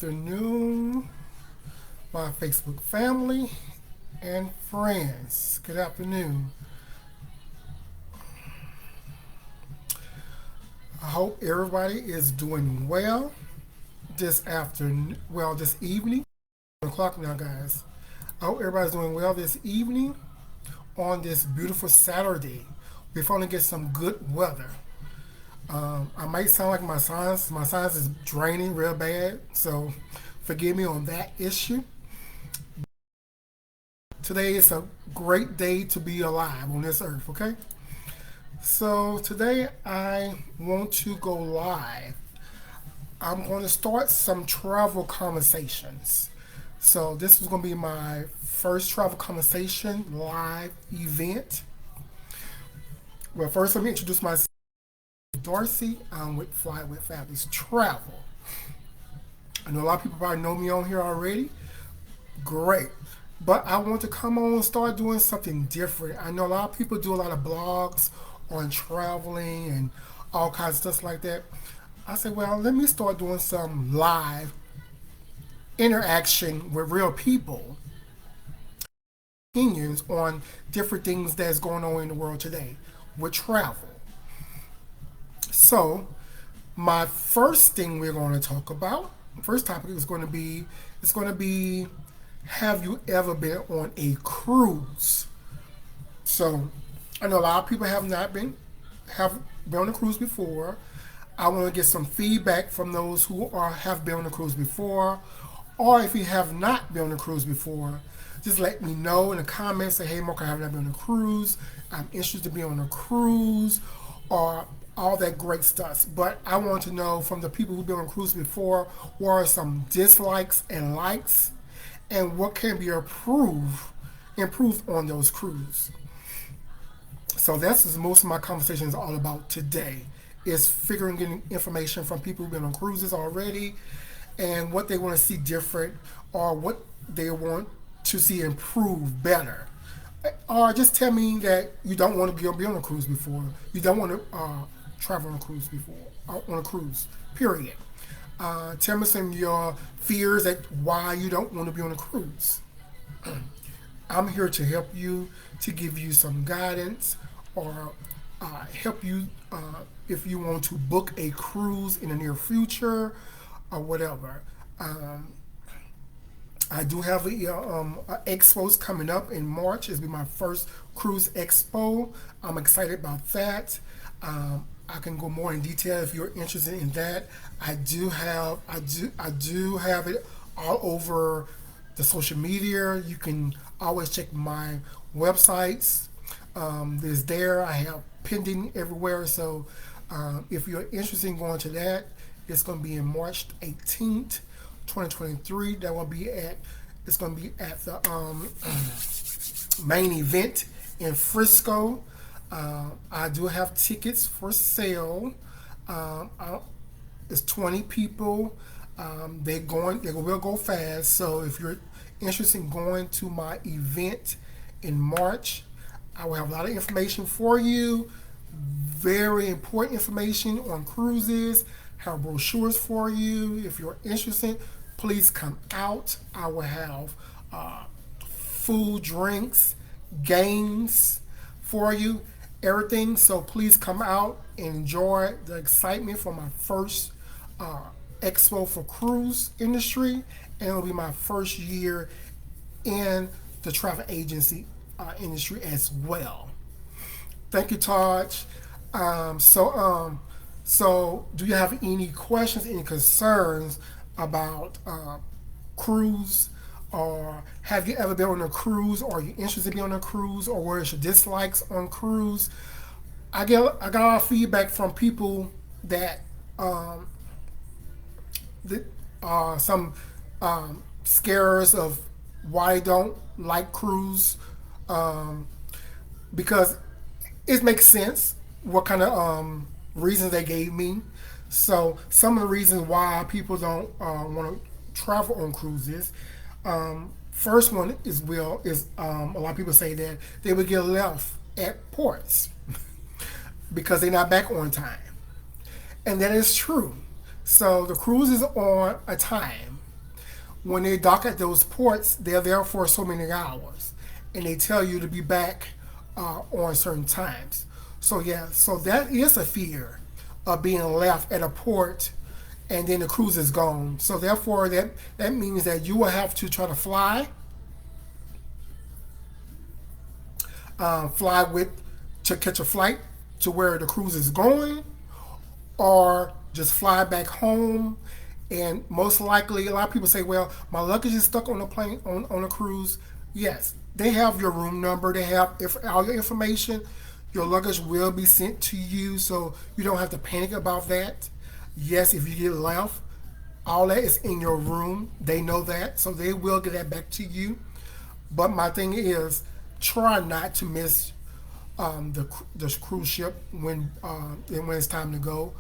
afternoon, my Facebook family and friends. Good afternoon. I hope everybody is doing well this afternoon. Well, this evening. 1 o'clock now, guys. I hope everybody's doing well this evening on this beautiful Saturday. We're going to get some good weather. I might sound like my science. My science is draining real bad, so forgive me on that issue. Today is a great day to be alive on this earth, okay? So today I want to go live. I'm going to start some travel conversations. So this is going to be my first travel conversation live event. Well, first let me introduce myself. Darcy. I'm with Fly with Fabulous Travel. I know a lot of people probably know me on here already. Great. But I want to come on and start doing something different. I know a lot of people do a lot of blogs on traveling and all kinds of stuff like that. I said, well, let me start doing some live interaction with real people, opinions on different things that's going on in the world today with travel. So, my first thing we're going to talk about, first topic is going to be, have you ever been on a cruise? So, I know a lot of people have been on a cruise before. I want to get some feedback from those who have been on a cruise before, or if you have not been on a cruise before, just let me know in the comments. Say, hey, Mark, I have not been on a cruise. I'm interested to be on a cruise, or all that great stuff. But I want to know from the people who've been on a cruise before, what are some dislikes and likes, and what can be improved on those cruises. So that's what most of my conversation is all about today, is getting information from people who've been on cruises already and what they want to see different, or what they want to see improve better. Or just tell me that you don't want to be on a cruise before. You don't want to travel on a cruise before, on a cruise, period. Tell me some of your fears at why you don't want to be on a cruise. I'm here to help you, to give you some guidance, or help you if you want to book a cruise in the near future or whatever. I do have expos coming up in March. It'll be my first cruise expo. I'm excited about that. I can go more in detail if you're interested in that. I do have it all over the social media. You can always check my websites. There's there. I have pending everywhere. So if you're interested in going to that, it's going to be in March 18th, 2023. That will be at. It's going to be at the main event in Frisco. I do have tickets for sale. It's 20 people. They will go fast. So if you're interested in going to my event in March, I will have a lot of information for you. Very important information on cruises. Have brochures for you. If you're interested, please come out. I will have food, drinks, games for you, everything. So please come out and enjoy the excitement for my first expo for cruise industry, and it'll be my first year in the travel agency industry as well. Thank you, Taj. So do you have any questions, any concerns about cruise, or have you ever been on a cruise, or are you interested in being on a cruise, or what is your dislikes on cruise? I got a lot of feedback from people that some scares of why they don't like cruise, because it makes sense what kind of reasons they gave me. So some of the reasons why people don't want to travel on cruises. First one is a lot of people say that they would get left at ports because they're not back on time, and that is true. So the cruise is on a time. when they dock at those ports, they're there for so many hours, and they tell you to be back on certain times. So yeah, so that is a fear of being left at a port, and then the cruise is gone. So therefore, that means that you will have to try to fly with to catch a flight to where the cruise is going, or just fly back home. And most likely, a lot of people say, well, my luggage is stuck on the plane, on a cruise. Yes, they have your room number, they have all your information. Your luggage will be sent to you, so you don't have to panic about that. Yes, if you get left, all that is in your room. They know that, so they will get that back to you. But my thing is, try not to miss the cruise ship when it's time to go.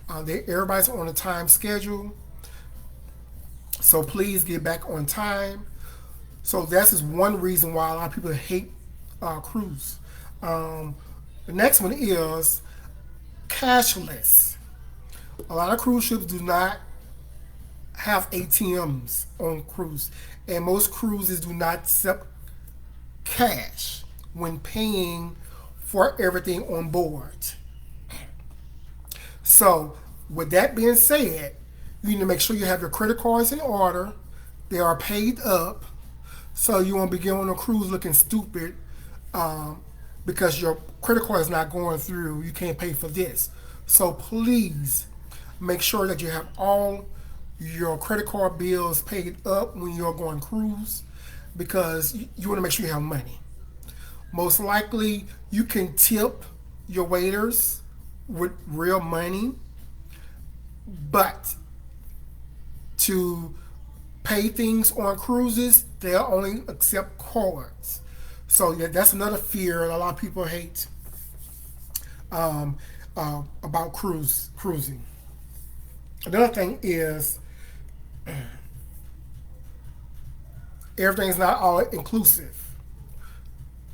Everybody's on a time schedule, so please get back on time. So that's just one reason why a lot of people hate cruise. The next one is cashless. A lot of cruise ships do not have ATMs on cruise, and most cruises do not accept cash when paying for everything on board. So, with that being said, you need to make sure you have your credit cards in order. They are paid up, so you won't be getting on a cruise looking stupid because your credit card is not going through. You can't pay for this. So please make sure that you have all your credit card bills paid up when you're going cruise, because you want to make sure you have money. Most likely, you can tip your waiters with real money, but to pay things on cruises, they'll only accept cards. So yeah, that's another fear a lot of people hate about cruising. Another thing is everything's not all inclusive.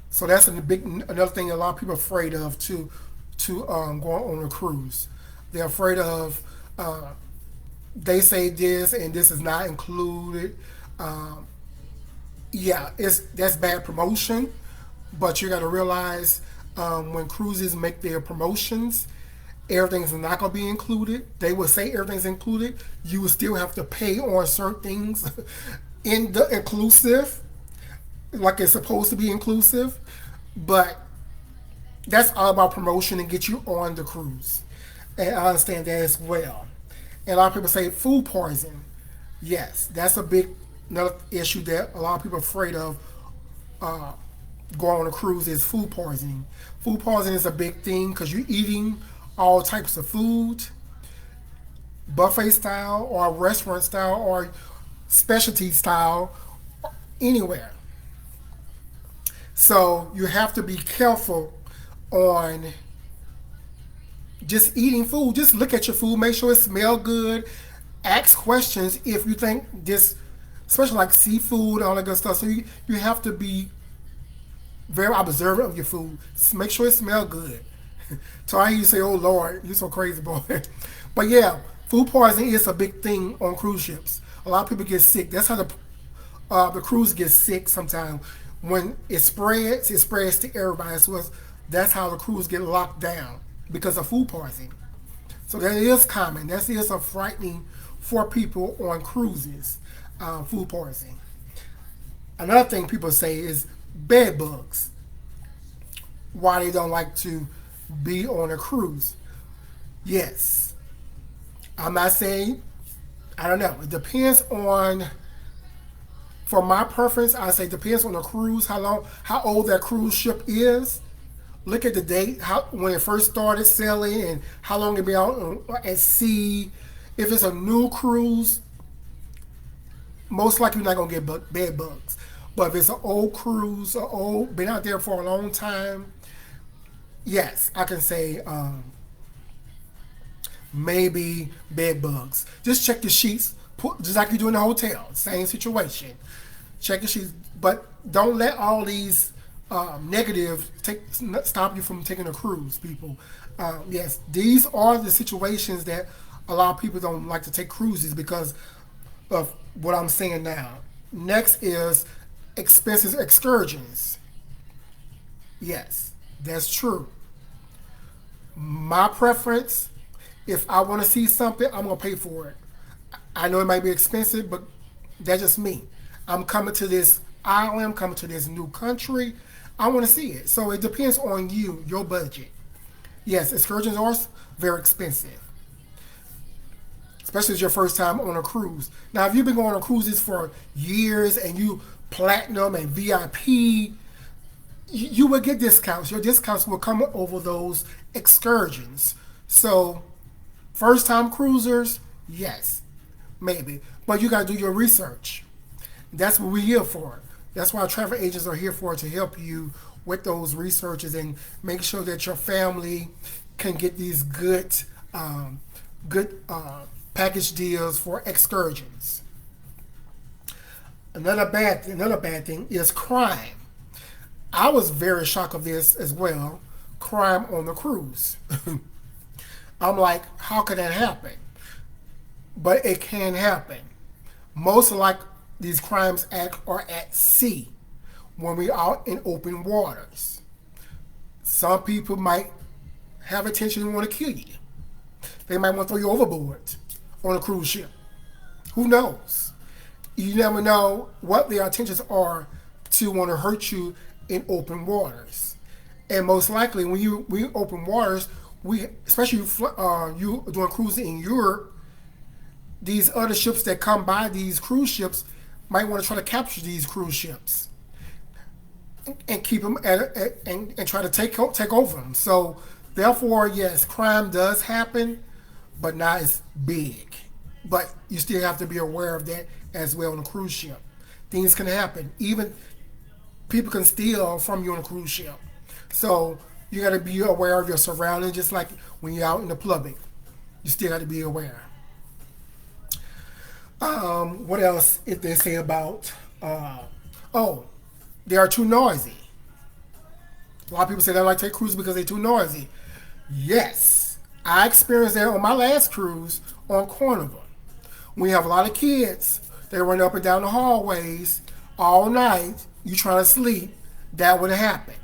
So that's another thing a lot of people are afraid of to going on a cruise. They're afraid of they say this and this is not included. Yeah, that's bad promotion, but you got to realize when cruises make their promotions, everything's not going to be included. They will say everything's included. You will still have to pay on certain things in the inclusive, like it's supposed to be inclusive, but that's all about promotion and get you on the cruise. And I understand that as well. And a lot of people say food poisoning. Yes, that's another issue that a lot of people are afraid of going on a cruise is food poisoning. Food poisoning is a big thing because you're eating all types of food, buffet style or restaurant style or specialty style, anywhere. So you have to be careful on just eating food. Just look at your food, make sure it smells good. Ask questions if you think this, especially like seafood, all that good stuff. So you have to be very observant of your food. Just make sure it smells good. So I hear you say, "Oh Lord, you're so crazy, boy." But yeah, food poisoning is a big thing on cruise ships. A lot of people get sick. That's how the cruise gets sick sometimes. When it spreads to everybody. So that's how the cruise get locked down because of food poisoning. So that is common. That is a frightening for people on cruises, food poisoning. Another thing people say is bed bugs. Why they don't like to be on a cruise. Yes. I'm not saying, I don't know. It depends on, for my preference, I say depends on the cruise, how old that cruise ship is. Look at the date, when it first started sailing, and how long it been out at sea. If it's a new cruise, most likely you're not gonna get bed bugs. But if it's an old cruise, been out there for a long time, yes, I can say maybe bed bugs. Just check the sheets, just like you do in the hotel. Same situation. Check the sheets, but don't let all these negative stop you from taking a cruise, people. Yes, these are the situations that a lot of people don't like to take cruises because of what I'm saying now. Next is expensive excursions. Yes, that's true. My preference, if I want to see something, I'm gonna pay for it. I know it might be expensive, but that's just me. I'm coming to this island, I'm coming to this new country. I want to see it. So it depends on you, your budget. Yes, excursions are very expensive, especially if it's your first time on a cruise. Now, if you've been going on cruises for years and you platinum and VIP, you will get discounts. Your discounts will come over those excursions. So, first time cruisers, yes, maybe. But you got to do your research. That's what we're here for. That's why travel agents are here for, to help you with those researches and make sure that your family can get these good package deals for excursions. Another bad thing is crime. I was very shocked of this as well. Crime on the cruise. I'm like, how could that happen? But it can happen. Most like these crimes are at sea when we are in open waters. Some people might have intention to want to kill you. They might want to throw you overboard on a cruise ship. Who knows? You never know what their intentions are to want to hurt you in open waters. And most likely, when open waters, especially you doing cruising in Europe, these other ships that come by these cruise ships might want to try to capture these cruise ships and keep them and try to take over them. So therefore, yes, crime does happen, but not as big. But you still have to be aware of that as well on a cruise ship. Things can happen. Even people can steal from you on a cruise ship. So you got to be aware of your surroundings, just like when you're out in the public. You still got to be aware. What else if they say about? Oh, they are too noisy. A lot of people say they don't like to take cruises because they're too noisy. Yes, I experienced that on my last cruise on Carnival. When you have a lot of kids, they run up and down the hallways all night. You trying to sleep, that would happen.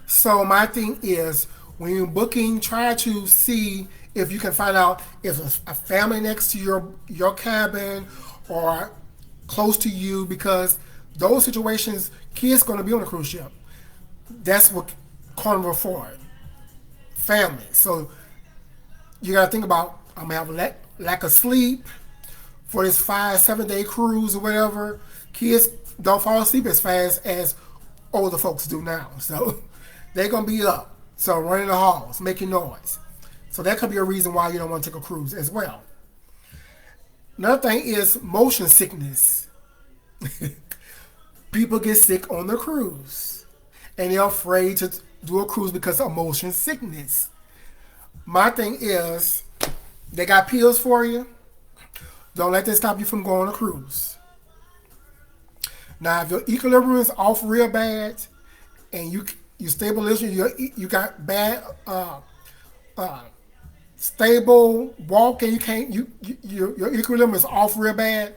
So my thing is, when you're booking, try to see if you can find out if a family next to your cabin or close to you, because those situations, kids going to be on a cruise ship. That's what Carnival for, family. So you got to think about, I'm going to have lack of sleep for this 5-7 day cruise or whatever. Kids don't fall asleep as fast as older folks do now. So they're going to be up. So running the halls, making noise. So that could be a reason why you don't want to take a cruise as well. Another thing is motion sickness. People get sick on the cruise. And they're afraid to do a cruise because of motion sickness. My thing is, they got pills for you. Don't let that stop you from going on a cruise. Now, if your equilibrium is off real bad, and you stabilization, you got bad stable walking, you can't your equilibrium is off real bad.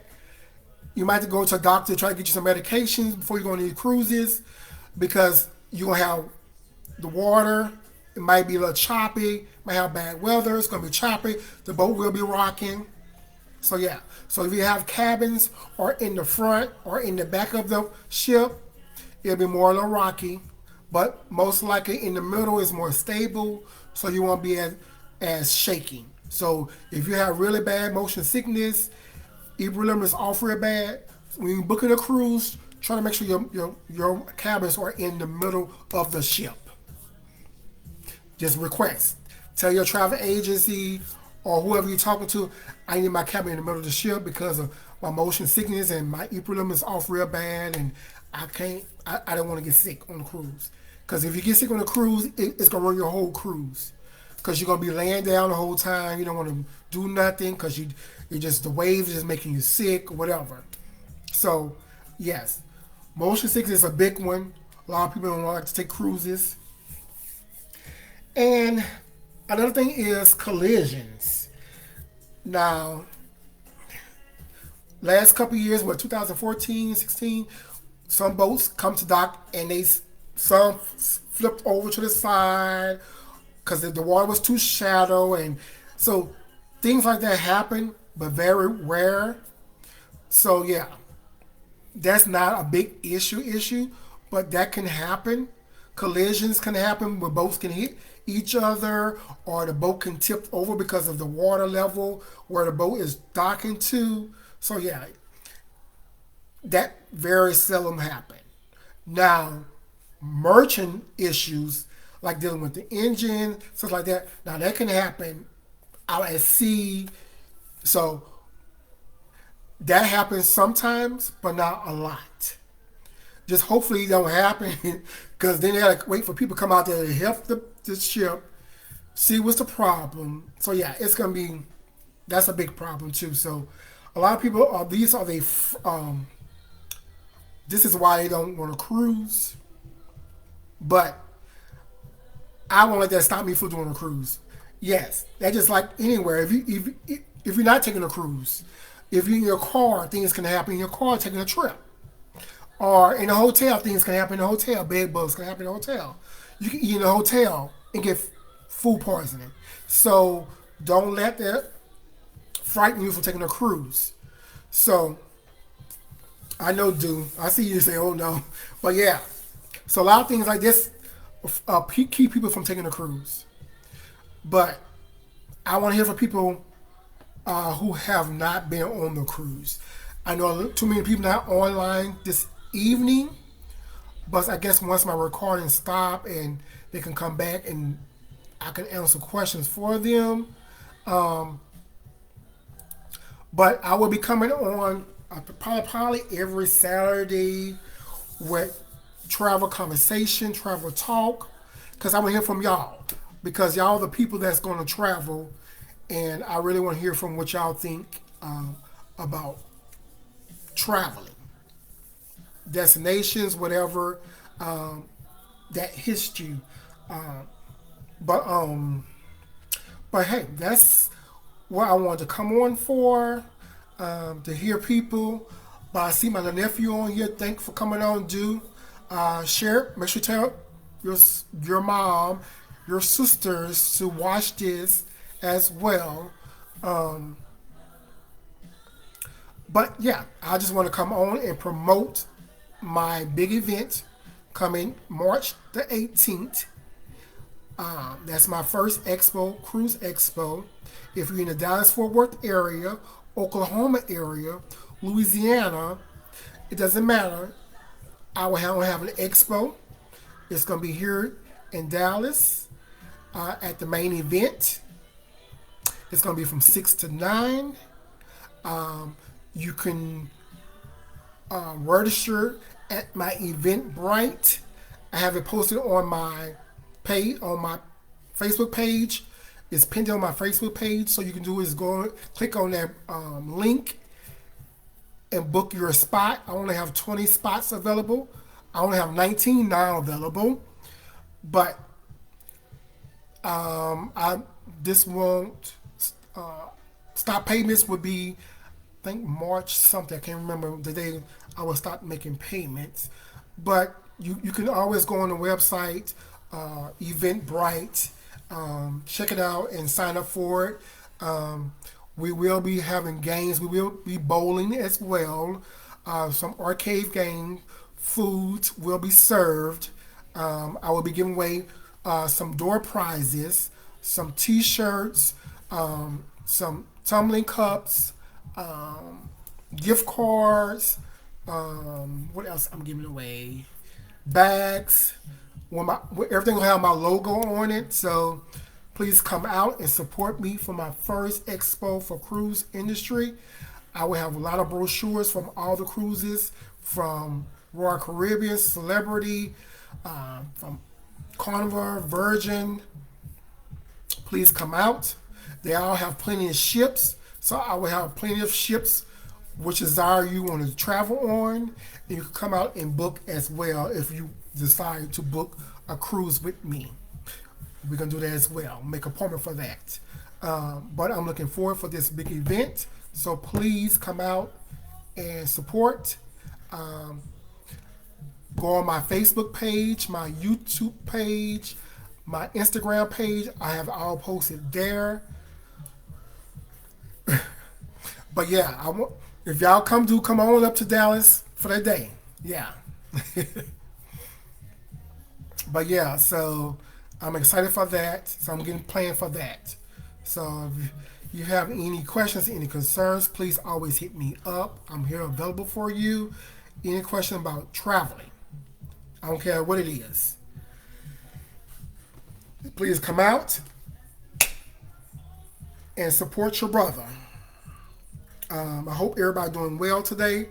You might have to go to a doctor to try to get you some medications before you go on these cruises, because you're gonna have the water. It might be a little choppy. Might have bad weather. It's gonna be choppy. The boat will be rocking. So yeah. So if you have cabins or in the front or in the back of the ship, it'll be more a little rocky. But most likely in the middle is more stable, so you won't be as shaking. So if you have really bad motion sickness, equilibrium is off real bad, when you're booking a cruise, try to make sure your cabins are in the middle of the ship. Just request. Tell your travel agency or whoever you're talking to, I need my cabin in the middle of the ship because of my motion sickness and my equilibrium is off real bad, and I don't want to get sick on the cruise. Because if you get sick on the cruise, it's going to ruin your whole cruise. Because you're going to be laying down the whole time. You don't want to do nothing because the waves are just making you sick or whatever. So, yes, motion sickness is a big one. A lot of people don't like to take cruises. And another thing is collisions. Now, last couple of years, what 2014, 16, some boats come to dock and some flipped over to the side because the water was too shallow, and so things like that happen, but very rare. So yeah, that's not a big issue, but that can happen. Collisions can happen where boats can hit each other, or the boat can tip over because of the water level where the boat is docking to. So yeah, that very seldom happen. Now, merchant issues like dealing with the engine, stuff like that. Now that can happen out at sea. So that happens sometimes, but not a lot. Just hopefully it don't happen because then they gotta wait for people to come out there to help the ship, see what's the problem. So yeah, it's gonna be that's a big problem too. So a lot of people are these are the this is why they don't want to cruise, but I won't let that stop me from doing a cruise. Yes, that's just like anywhere. If you're not taking a cruise, if you're in your car, things can happen in your car taking a trip. Or in a hotel, things can happen in a hotel. Bed bugs can happen in a hotel. You can eat in a hotel and get food poisoning. So don't let that frighten you from taking a cruise. So I know, do I see you say, "Oh no," but yeah. So a lot of things like this keep people from taking a cruise. But I want to hear from people who have not been on the cruise. I know too many people not online this evening, but I guess once my recording stop and they can come back and I can answer questions for them. Um, but I will be coming on probably every Saturday with travel conversation, travel talk, because I want to hear from y'all. Because y'all are the people that's going to travel, and I really want to hear from what y'all think about traveling, destinations, whatever that hits you. Um, but but hey, that's what I wanted to come on for, to hear people. But I see my nephew on here. Thank you for coming on. Do share. Make sure you tell your mom, your sisters to watch this as well. Um, but yeah, I just want to come on and promote my big event coming March the 18th. That's my first expo, Cruise Expo. If you're in the Dallas Fort Worth area, Oklahoma area, Louisiana, it doesn't matter. I will have an expo. It's going to be here in Dallas at the main event. It's going to be from 6 to 9. You can register at my Eventbrite. I have it posted on my page, on my Facebook page. It's pinned on my Facebook page. So you can do is go click on that link and book your spot. I only have 20 spots available. I only have 19 now available, but I this won't stop payments would be I think March something. I can't remember the day I will stop making payments, but you can always go on the website, Eventbrite, check it out and sign up for it. We will be having games. We will be bowling as well. Some arcade games. Foods will be served. I will be giving away some door prizes, some T-shirts, some tumbling cups, gift cards. What else I'm giving away? Bags. Everything will have my logo on it. So please come out and support me for my first expo for cruise industry. I will have a lot of brochures from all the cruises, from Royal Caribbean, Celebrity, from Carnival, Virgin. Please come out. They all have plenty of ships, so I will have plenty of ships which desire you want to travel on. And you can come out and book as well if you decide to book a cruise with me. We're gonna do that as well. Make an appointment for that. But I'm looking forward for this big event. So please come out and support. Um, Go on my Facebook page, my YouTube page, my Instagram page. I have all posted there. But yeah, I want if y'all come on up to Dallas for that day. Yeah. But yeah, so I'm excited for that. So I'm getting planned for that. So if you have any questions, any concerns, please always hit me up. I'm here available for you. Any question about traveling, I don't care what it is. Please come out and support your brother. I hope everybody doing well today.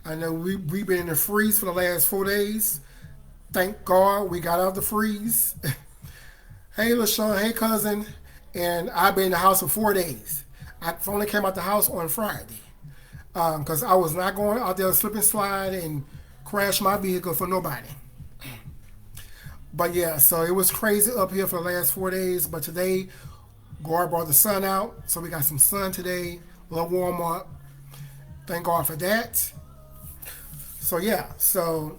I know we've been in the freeze for the last 4 days. Thank God we got out of the freeze. Hey, LaShawn. Hey, cousin. And I've been in the house for 4 days. I only came out the house on Friday because I was not going out there slip and slide and crash my vehicle for nobody. But yeah, so it was crazy up here for the last 4 days. But today, God brought the sun out, so we got some sun today. A little warm up. Thank God for that. So yeah, so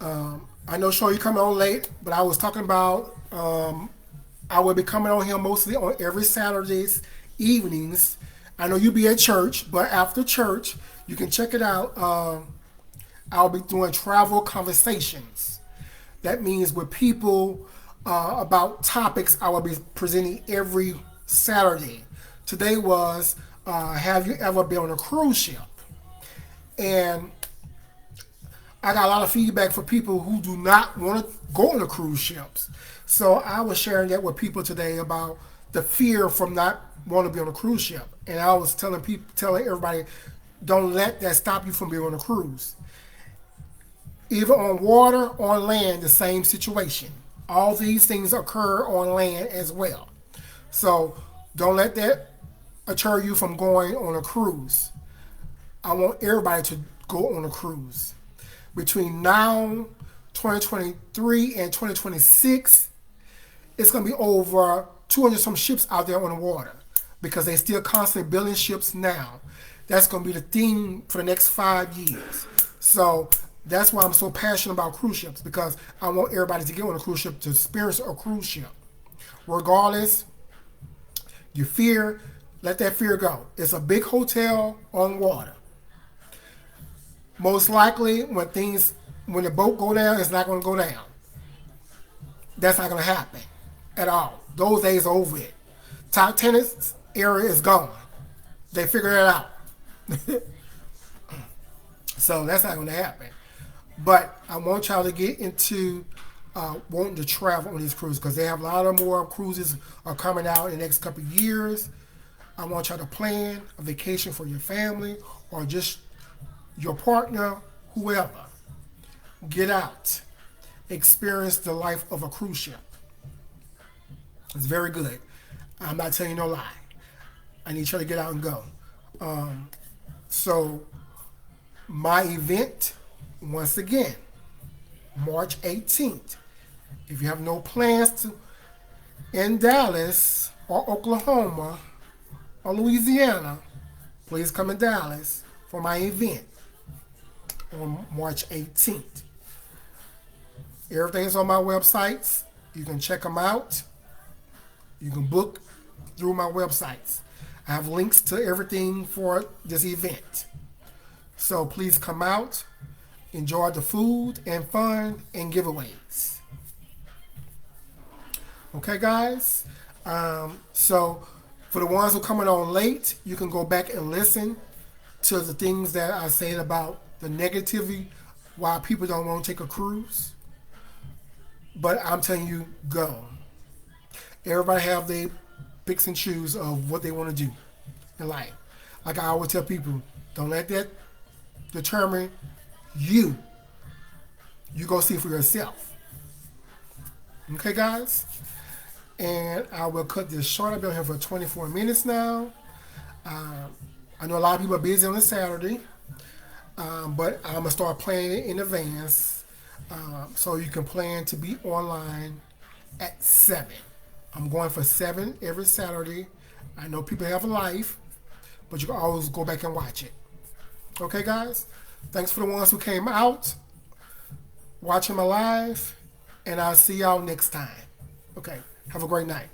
I know, sure, you coming on late, but I was talking about I will be coming on here mostly on every Saturdays evenings. I know you'll be at church, but after church, you can check it out. I'll be doing travel conversations. That means with people about topics I will be presenting every Saturday. Today was have you ever been on a cruise ship? And I got a lot of feedback for people who do not want to go on the cruise ships. So I was sharing that with people today about the fear from not wanting to be on a cruise ship. And I was telling everybody, don't let that stop you from being on a cruise. Either on water or on land, the same situation. All these things occur on land as well. So don't let that deter you from going on a cruise. I want everybody to go on a cruise. Between now, 2023, and 2026, it's going to be over 200 some ships out there on the water because they still constantly building ships now. That's going to be the theme for the next 5 years. So that's why I'm so passionate about cruise ships, because I want everybody to get on a cruise ship to experience a cruise ship. Regardless, you fear, let that fear go. It's a big hotel on water. Most likely, when the boat go down, it's not going to go down. That's not going to happen at all. Those days are over it. Titanic area is gone. They figured it out. So that's not going to happen. But I want y'all to get into wanting to travel on these cruises, because they have a lot of more cruises are coming out in the next couple of years. I want y'all to plan a vacation for your family or just your partner, whoever. Get out. Experience the life of a cruise ship. It's very good. I'm not telling you no lie. I need you to get out and go. So my event, once again, March 18th. If you have no plans to in Dallas or Oklahoma or Louisiana, please come in Dallas for my event on March 18th. Everything's on my websites. You can check them out. You can book through my websites. I have links to everything for this event. So please come out, enjoy the food and fun and giveaways. Okay, guys? So for the ones who are coming on late, you can go back and listen to the things that I said about the negativity why people don't want to take a cruise. But I'm telling you, go. Everybody have their picks and choose of what they want to do in life. Like I always tell people, don't let that determine you. You go see for yourself. Okay, guys? And I will cut this short. I've been here for 24 minutes now. I know a lot of people are busy on a Saturday, but I'm going to start planning it in advance so you can plan to be online at 7. I'm going for 7 every Saturday. I know people have a life, but you can always go back and watch it. Okay, guys? Thanks for the ones who came out watching my live, and I'll see y'all next time. Okay, have a great night.